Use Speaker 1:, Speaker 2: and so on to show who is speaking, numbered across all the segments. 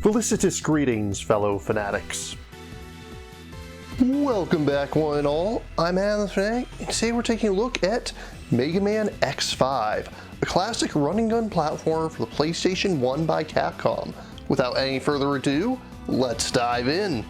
Speaker 1: Felicitous greetings, fellow fanatics. Welcome back, one and all. I'm Adam the Fanatic, and today we're taking a look at Mega Man X5, a classic run-and-gun platform for the PlayStation 1 by Capcom. Without any further ado, let's dive in.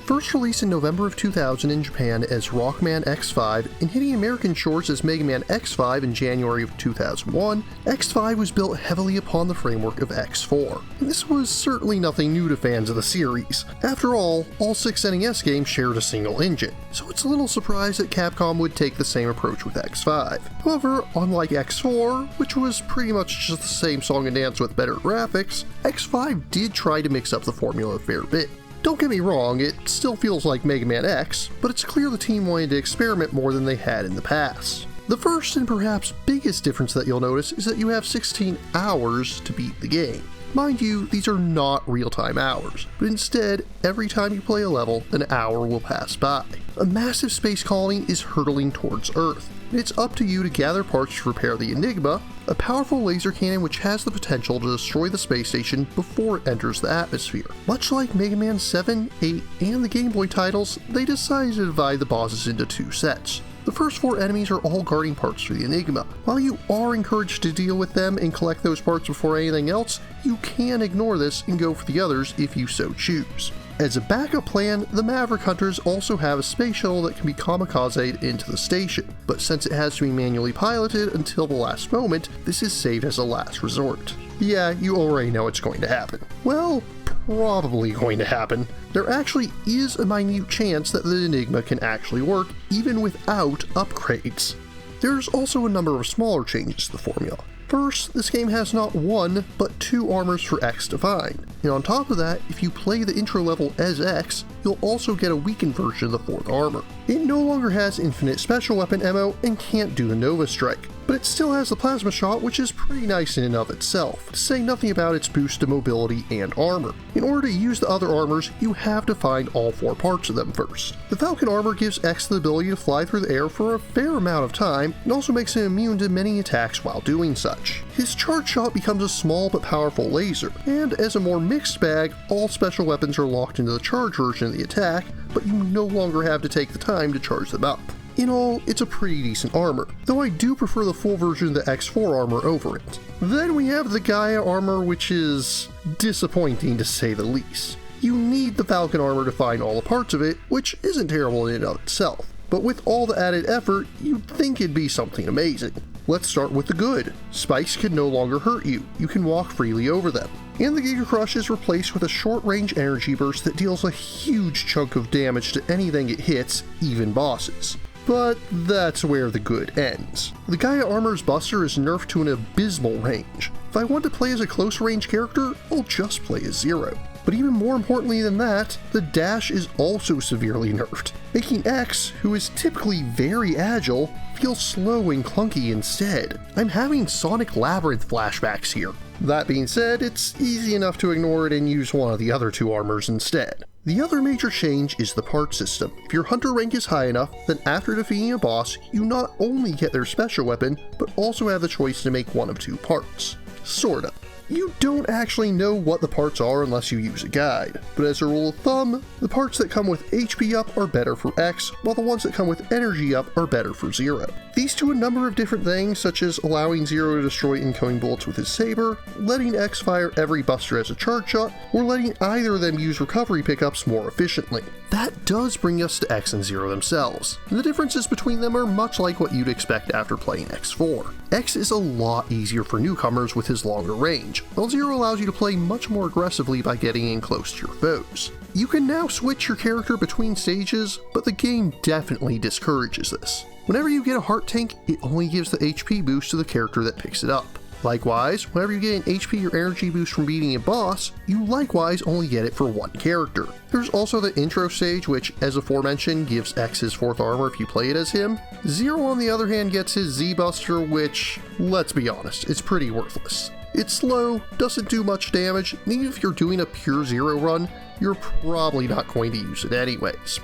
Speaker 1: First released in November of 2000 in Japan as Rockman X5 and hitting American shores as Mega Man X5 in January of 2001, X5 was built heavily upon the framework of X4, and this was certainly nothing new to fans of the series. After all 6 NES games shared a single engine, so it's a little surprised that Capcom would take the same approach with X5. However, unlike X4, which was pretty much just the same song and dance with better graphics, X5 did try to mix up the formula a fair bit. Don't get me wrong, it still feels like Mega Man X, but it's clear the team wanted to experiment more than they had in the past. The first and perhaps biggest difference that you'll notice is that you have 16 hours to beat the game. Mind you, these are not real-time hours, but instead, every time you play a level, an hour will pass by. A massive space colony is hurtling towards Earth, and it's up to you to gather parts to repair the Enigma, a powerful laser cannon which has the potential to destroy the space station before it enters the atmosphere. Much like Mega Man 7, 8, and the Game Boy titles, they decided to divide the bosses into 2 sets. The first 4 enemies are all guarding parts for the Enigma. While you are encouraged to deal with them and collect those parts before anything else, you can ignore this and go for the others if you so choose. As a backup plan, the Maverick Hunters also have a space shuttle that can be kamikazed into the station, but since it has to be manually piloted until the last moment, this is saved as a last resort. Yeah, you already know it's going to happen. Well, probably going to happen. There actually is a minute chance that the Enigma can actually work even without upgrades. There's also a number of smaller changes to the formula. First, this game has not 1, but 2 armors for X to find, and on top of that, if you play the intro level as X, you'll also get a weakened version of the 4th armor. It no longer has infinite special weapon ammo and can't do the Nova Strike, but it still has the plasma shot, which is pretty nice in and of itself, to say nothing about its boost to mobility and armor. In order to use the other armors, you have to find all 4 parts of them first. The Falcon armor gives X the ability to fly through the air for a fair amount of time, and also makes him immune to many attacks while doing such. His charge shot becomes a small but powerful laser, and as a more mixed bag, all special weapons are locked into the charge version of the attack, but you no longer have to take the time to charge them up. In all, it's a pretty decent armor, though I do prefer the full version of the X4 armor over it. Then we have the Gaia armor, which is disappointing to say the least. You need the Falcon armor to find all the parts of it, which isn't terrible in and of itself, but with all the added effort, you'd think it'd be something amazing. Let's start with the good. Spikes can no longer hurt you, you can walk freely over them. And the Giga Crush is replaced with a short-range energy burst that deals a huge chunk of damage to anything it hits, even bosses. But that's where the good ends. The Gaia Armor's Buster is nerfed to an abysmal range. If I want to play as a close-range character, I'll just play as Zero. But even more importantly than that, the dash is also severely nerfed, making X, who is typically very agile, feel slow and clunky instead. I'm having Sonic Labyrinth flashbacks here. That being said, it's easy enough to ignore it and use one of the other 2 armors instead. The other major change is the part system. If your hunter rank is high enough, then after defeating a boss, you not only get their special weapon, but also have the choice to make one of 2 parts. Sorta. You don't actually know what the parts are unless you use a guide, but as a rule of thumb, the parts that come with HP up are better for X, while the ones that come with energy up are better for Zero. These do a number of different things, such as allowing Zero to destroy incoming bullets with his saber, letting X fire every buster as a charge shot, or letting either of them use recovery pickups more efficiently. That does bring us to X and Zero themselves, and the differences between them are much like what you'd expect after playing X4. X is a lot easier for newcomers with his longer range, while Zero allows you to play much more aggressively by getting in close to your foes. You can now switch your character between stages, but the game definitely discourages this. Whenever you get a heart tank, it only gives the HP boost to the character that picks it up. Likewise, whenever you get an HP or energy boost from beating a boss, you likewise only get it for one character. There's also the intro stage, which, as aforementioned, gives X his 4th armor if you play it as him. Zero, on the other hand, gets his Z-Buster, which, let's be honest, is pretty worthless. It's slow, doesn't do much damage, and even if you're doing a pure Zero run, you're probably not going to use it anyways.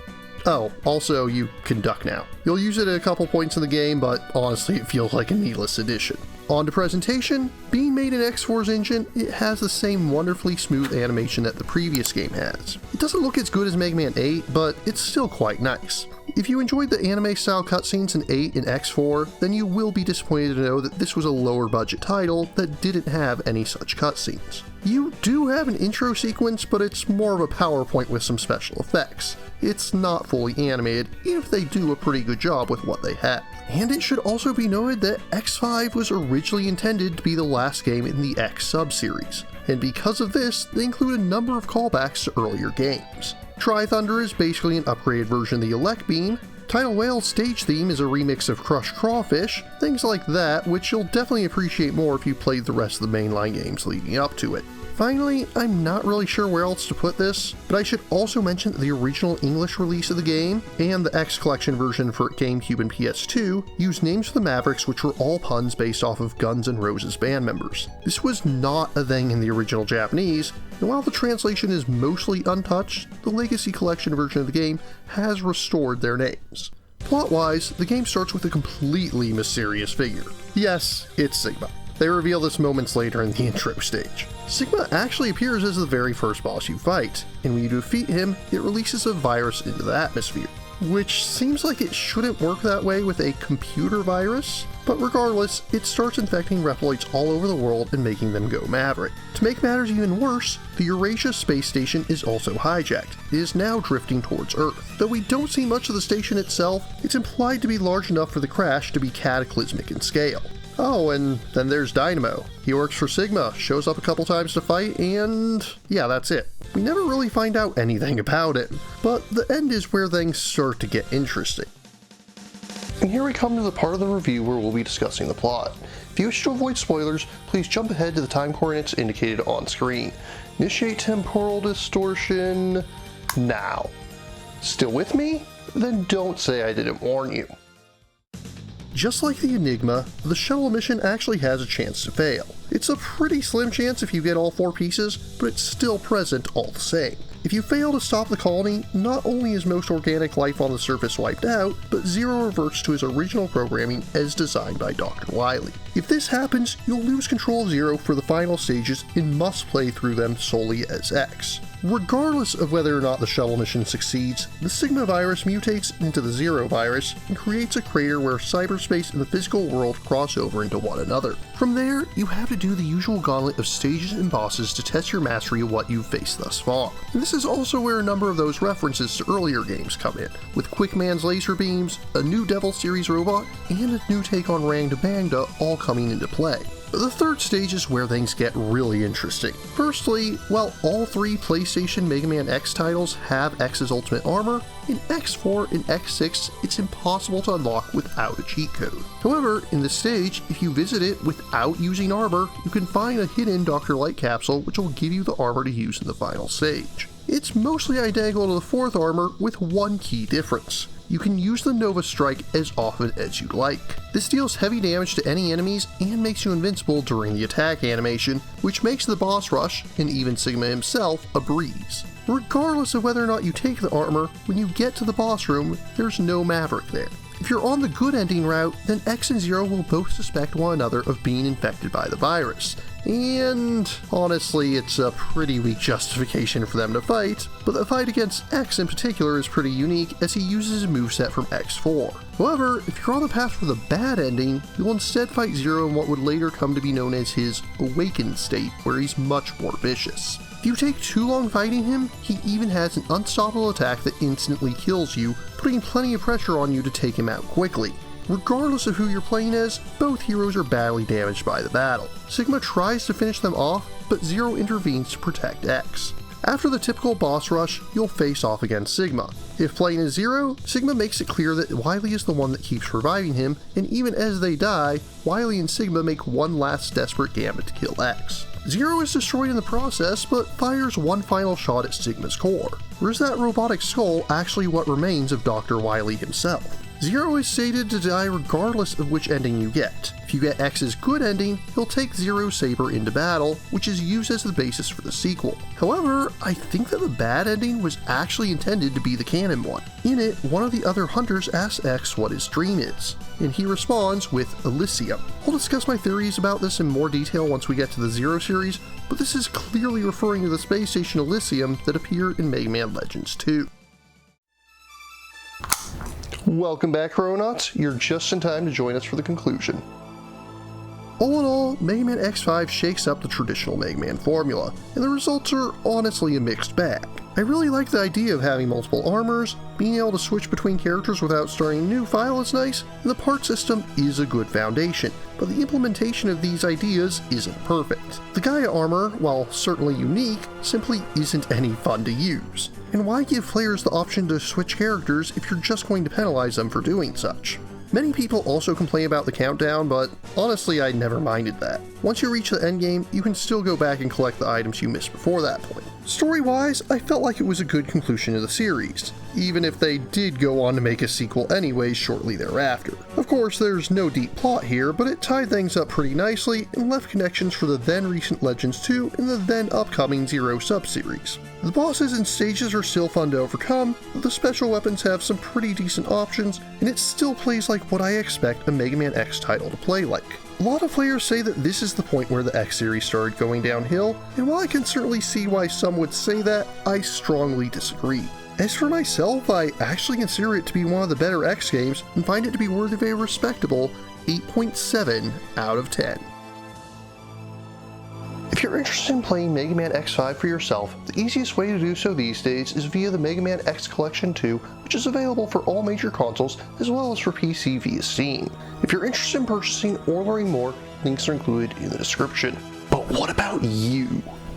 Speaker 1: Oh, also, you can duck now. You'll use it at a couple points in the game, but honestly it feels like a needless addition. On to presentation. Being made in X4's engine, it has the same wonderfully smooth animation that the previous game has. It doesn't look as good as Mega Man 8, but it's still quite nice. If you enjoyed the anime-style cutscenes in 8 and X4, then you will be disappointed to know that this was a lower-budget title that didn't have any such cutscenes. You do have an intro sequence, but it's more of a PowerPoint with some special effects. It's not fully animated, even if they do a pretty good job with what they have. And it should also be noted that X5 was originally intended to be the last game in the X sub-series, and because of this, they include a number of callbacks to earlier games. Tri-Thunder is basically an upgraded version of the Elect Beam, Tidal Whale's stage theme is a remix of Crushed Crawfish, things like that, which you'll definitely appreciate more if you played the rest of the mainline games leading up to it. Finally, I'm not really sure where else to put this, but I should also mention that the original English release of the game and the X Collection version for GameCube and PS2 use names for the Mavericks which were all puns based off of Guns N' Roses band members. This was not a thing in the original Japanese, and while the translation is mostly untouched, the Legacy Collection version of the game has restored their names. Plot-wise, the game starts with a completely mysterious figure. Yes, it's Sigma. They reveal this moments later in the intro stage. Sigma actually appears as the very first boss you fight, and when you defeat him, it releases a virus into the atmosphere, which seems like it shouldn't work that way with a computer virus, but regardless, it starts infecting Reploids all over the world and making them go maverick. To make matters even worse, the Eurasia space station is also hijacked. It is now drifting towards Earth. Though we don't see much of the station itself, it's implied to be large enough for the crash to be cataclysmic in scale. Oh, and then there's Dynamo. He works for Sigma, shows up a couple times to fight, and yeah, that's it. We never really find out anything about it, but the end is where things start to get interesting. And here we come to the part of the review where we'll be discussing the plot. If you wish to avoid spoilers, please jump ahead to the time coordinates indicated on screen. Initiate temporal distortion now. Still with me? Then don't say I didn't warn you. Just like the Enigma, the shuttle mission actually has a chance to fail. It's a pretty slim chance if you get all 4 pieces, but it's still present all the same. If you fail to stop the colony, not only is most organic life on the surface wiped out, but Zero reverts to his original programming as designed by Dr. Wily. If this happens, you'll lose control of Zero for the final stages and must play through them solely as X. Regardless of whether or not the shuttle mission succeeds, the Sigma virus mutates into the Zero virus and creates a crater where cyberspace and the physical world cross over into one another. From there, you have to do the usual gauntlet of stages and bosses to test your mastery of what you've faced thus far. And this is also where a number of those references to earlier games come in, with Quickman's laser beams, a new Devil Series robot, and a new take on Rang to Bangda all coming into play. The third stage is where things get really interesting. Firstly, while all 3 PlayStation Mega Man X titles have X's ultimate armor, in X4 and X6 it's impossible to unlock without a cheat code. However, in this stage, if you visit it without using armor, you can find a hidden Dr. Light capsule which will give you the armor to use in the final stage. It's mostly identical to the 4th armor with one key difference. You can use the Nova Strike as often as you like. This deals heavy damage to any enemies and makes you invincible during the attack animation, which makes the boss rush, and even Sigma himself, a breeze. Regardless of whether or not you take the armor, when you get to the boss room, there's no Maverick there. If you're on the good ending route, then X and Zero will both suspect one another of being infected by the virus. And honestly, it's a pretty weak justification for them to fight, but the fight against X in particular is pretty unique as he uses a moveset from X4. However, if you're on the path for the bad ending, you'll instead fight Zero in what would later come to be known as his awakened state, where he's much more vicious. If you take too long fighting him, he even has an unstoppable attack that instantly kills you, putting plenty of pressure on you to take him out quickly. Regardless of who you're playing as, both heroes are badly damaged by the battle. Sigma tries to finish them off, but Zero intervenes to protect X. After the typical boss rush, you'll face off against Sigma. If playing as Zero, Sigma makes it clear that Wily is the one that keeps reviving him, and even as they die, Wily and Sigma make one last desperate gambit to kill X. Zero is destroyed in the process, but fires one final shot at Sigma's core. Or is that robotic skull actually what remains of Dr. Wily himself? Zero is sated to die regardless of which ending you get. If you get X's good ending, he'll take Zero's saber into battle, which is used as the basis for the sequel. However, I think that the bad ending was actually intended to be the canon one. In it, one of the other hunters asks X what his dream is, and he responds with Elysium. I'll discuss my theories about this in more detail once we get to the Zero series, but this is clearly referring to the space station Elysium that appeared in Mega Man Legends 2. Welcome back, Chrononauts. You're just in time to join us for the conclusion. All in all, Mega Man X5 shakes up the traditional Mega Man formula, and the results are honestly a mixed bag. I really like the idea of having multiple armors, being able to switch between characters without starting a new file is nice, and the part system is a good foundation, but the implementation of these ideas isn't perfect. The Gaia armor, while certainly unique, simply isn't any fun to use. And why give players the option to switch characters if you're just going to penalize them for doing such? Many people also complain about the countdown, but honestly I never minded that. Once you reach the endgame, you can still go back and collect the items you missed before that point. Story-wise, I felt like it was a good conclusion of the series, even if they did go on to make a sequel anyways shortly thereafter. Of course, there's no deep plot here, but it tied things up pretty nicely and left connections for the then recent Legends 2 and the then upcoming Zero sub-series. The bosses and stages are still fun to overcome, but the special weapons have some pretty decent options, and it still plays like what I expect a Mega Man X title to play like. A lot of players say that this is the point where the X series started going downhill, and while I can certainly see why some would say that, I strongly disagree. As for myself, I actually consider it to be one of the better X games and find it to be worthy of a respectable 8.7 out of 10. If you're interested in playing Mega Man X5 for yourself, the easiest way to do so these days is via the Mega Man X Collection 2, which is available for all major consoles as well as for PC via Steam. If you're interested in purchasing or learning more, links are included in the description. But what about you?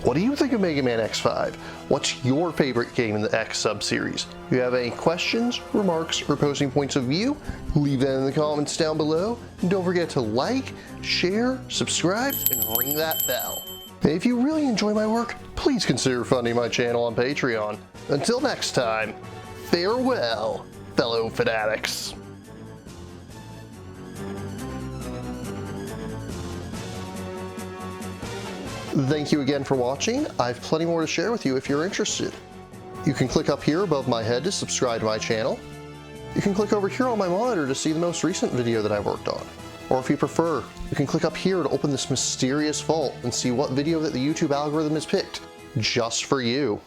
Speaker 1: What do you think of Mega Man X5? What's your favorite game in the X sub-series? If you have any questions, remarks, or opposing points of view, leave them in the comments down below, and don't forget to like, share, subscribe, and ring that bell. And if you really enjoy my work, please consider funding my channel on Patreon. Until next time, farewell, fellow fanatics. Thank you again for watching. I have plenty more to share with you if you're interested. You can click up here above my head to subscribe to my channel. You can click over here on my monitor to see the most recent video that I worked on. Or if you prefer, you can click up here to open this mysterious vault and see what video that the YouTube algorithm has picked just for you.